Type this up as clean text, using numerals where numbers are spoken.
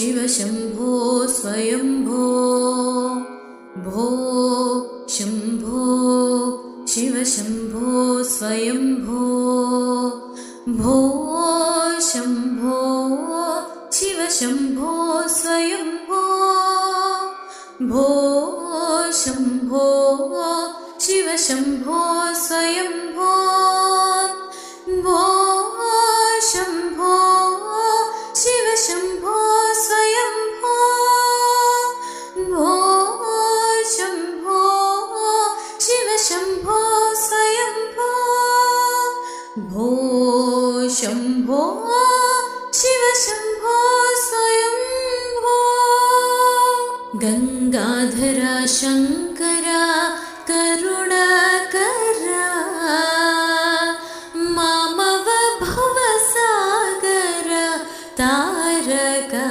शिव शम्भो स्वयम्भो भो शम्भो शिव शम्भो स्वयम्भो भो शम्भो शिव शम्भो स्वयम्भो भो शम्भो शिव शम्भो स्वयम्भो भो शम्भो शिव शम्भो स्वयम्भो भो शम्भो शिव शम्भो स्वयम्भो भो शम्भो शिव शम्भो स्वयम्भो गंगाधरा शंकरा करुणाकरा मामव भवसागरा तारका